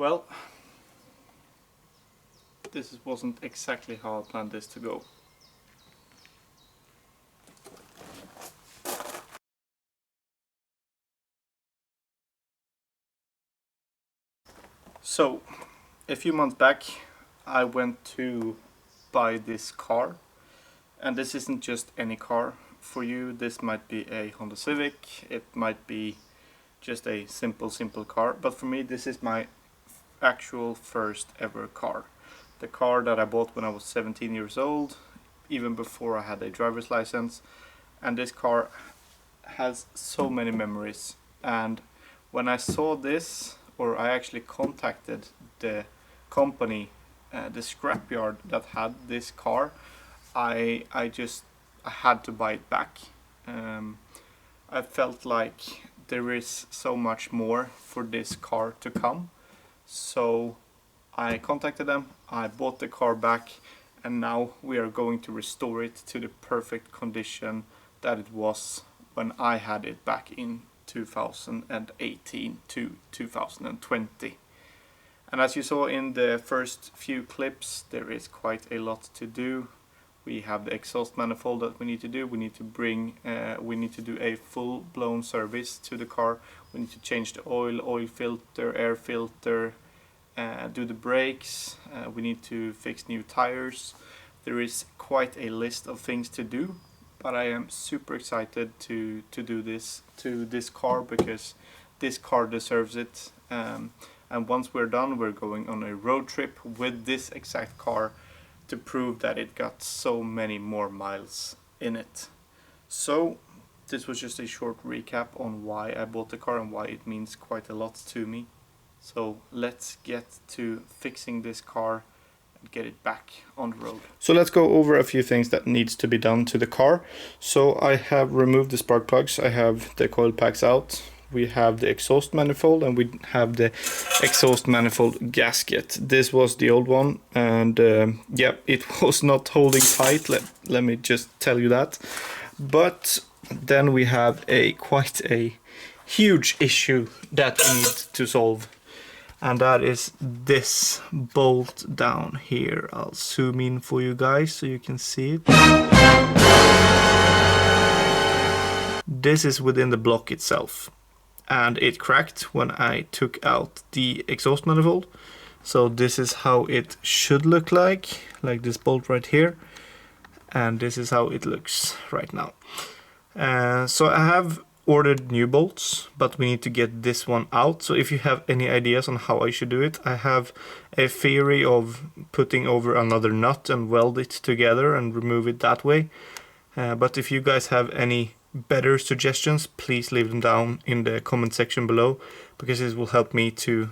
Well, this wasn't exactly how I planned this to go. So, a few months back I went to buy this car, and this isn't just any car. For you this might be a Honda Civic, it might be just a simple car, but for me this is my actual first ever car. The car that I bought when I was 17 years old, even before I had a driver's license, and this car has so many memories. And when I saw this, or I actually contacted the company, the scrapyard that had this car, I had to buy it back. I felt like there is so much more for this car to come. So I contacted them, I bought the car back, and now we are going to restore it to the perfect condition that it was when I had it back in 2018 to 2020. And as you saw in the first few clips, there is quite a lot to do. We have the exhaust manifold that we need to do. We need to do a full-blown service to the car. We need to change the oil filter, air filter, do the brakes. We need to fix new tires. There is quite a list of things to do, but I am super excited to do this to this car, because this car deserves it. And once we're done, we're going on a road trip with this exact car to prove that it got so many more miles in it. So this was just a short recap on why I bought the car and why it means quite a lot to me. So let's get to fixing this car and get it back on the road. So let's go over a few things that needs to be done to the car. So I have removed the spark plugs, I have the coil packs out, we have the exhaust manifold, and we have the exhaust manifold gasket. This was the old one, and yeah, it was not holding tight, let me just tell you that. But then we have quite a huge issue that we need to solve, and that is this bolt down here. I'll zoom in for you guys so you can see it. This is within the block itself, and it cracked when I took out the exhaust manifold. So this is how it should look like this bolt right here, and this is how it looks right now. So I have ordered new bolts, but we need to get this one out. So if you have any ideas on how I should do it, I have a theory of putting over another nut and weld it together and remove it that way. But if you guys have any better suggestions, please leave them down in the comment section below, because this will help me to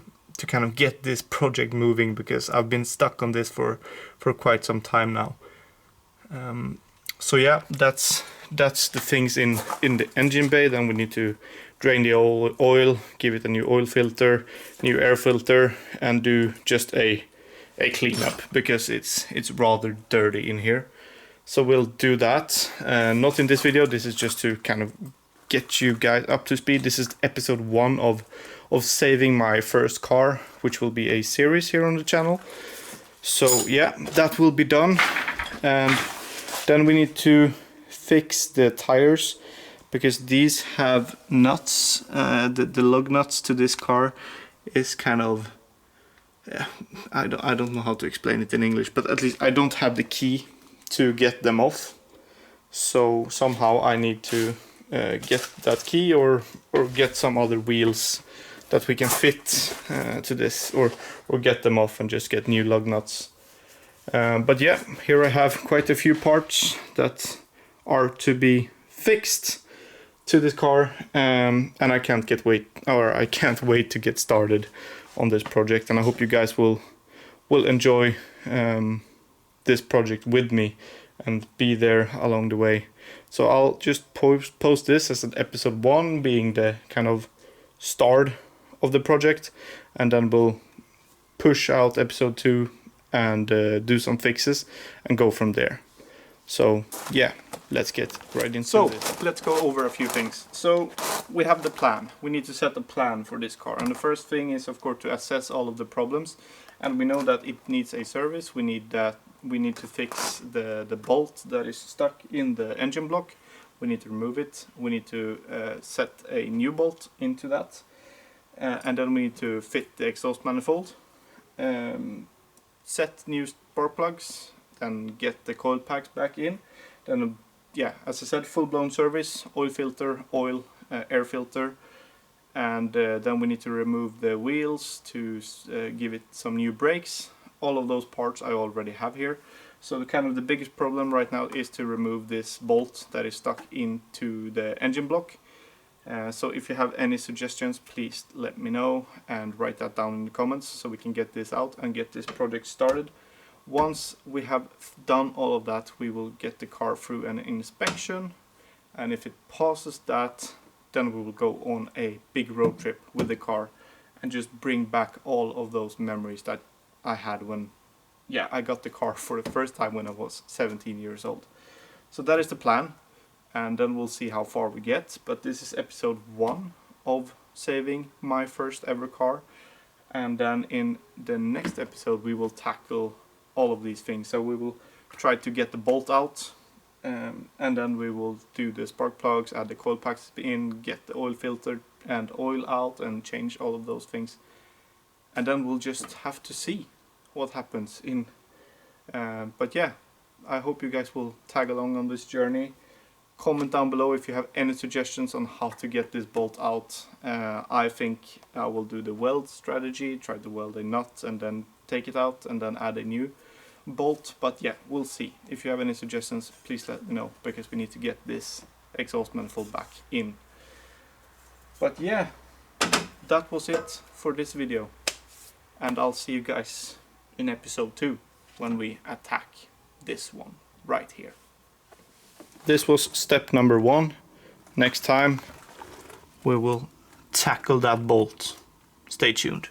kind of get this project moving, because I've been stuck on this for quite some time now. So yeah, that's the things in the engine bay. Then we need to drain the oil, give it a new oil filter, new air filter, and do just a cleanup, because it's rather dirty in here. So we'll do that, not in this video. This is just to kind of get you guys up to speed. This is episode 1 of saving my first car, which will be a series here on the channel. So yeah, that will be done, and then we need to fix the tires, because these have nuts. The lug nuts to this car is kind of, I don't know how to explain it in English, but at least I don't have the key to get them off. So somehow I need to get that key, or get some other wheels that we can fit to this, or get them off and just get new lug nuts. But yeah, here I have quite a few parts that are to be fixed to this car, and I can't wait to get started on this project. And I hope you guys will enjoy this project with me and be there along the way. So I'll just post this as an episode 1, being the kind of start of the project, and then we'll push out episode 2 and do some fixes and go from there. So yeah, let's get right into this. So let's go over a few things. So we have the plan. We need to set a plan for this car, and the first thing is of course to assess all of the problems, and we know that it needs a service. We need to fix the bolt that is stuck in the engine block. We need to remove it. We need to set a new bolt into that, and then we need to fit the exhaust manifold, set new spark plugs, then get the coil packs back in. Then yeah, as I said, full-blown service, oil filter, oil, air filter, and then we need to remove the wheels to give it some new brakes. All of those parts I already have here. So the biggest problem right now is to remove this bolt that is stuck into the engine block. So if you have any suggestions, please let me know and write that down in the comments so we can get this out and get this project started. Once we have done all of that, we will get the car through an inspection, and if it passes that, then we will go on a big road trip with the car and just bring back all of those memories that I had when I got the car for the first time when I was 17 years old. So that is the plan, and then we'll see how far we get. But this is episode 1 of saving my first ever car, and then in the next episode we will tackle all of these things. So we will try to get the bolt out, and then we will do the spark plugs, add the coil packs in, get the oil filter and oil out, and change all of those things. And then we'll just have to see what happens in. But yeah, I hope you guys will tag along on this journey. Comment down below if you have any suggestions on how to get this bolt out. I think I will do the weld strategy, try to weld a nut and then take it out and then add a new bolt. But yeah, we'll see. If you have any suggestions, please let me know, because we need to get this exhaust manifold back in. But yeah, that was it for this video, and I'll see you guys in episode 2 when we attack this one right here. This was step number 1. Next time we will tackle that bolt. Stay tuned.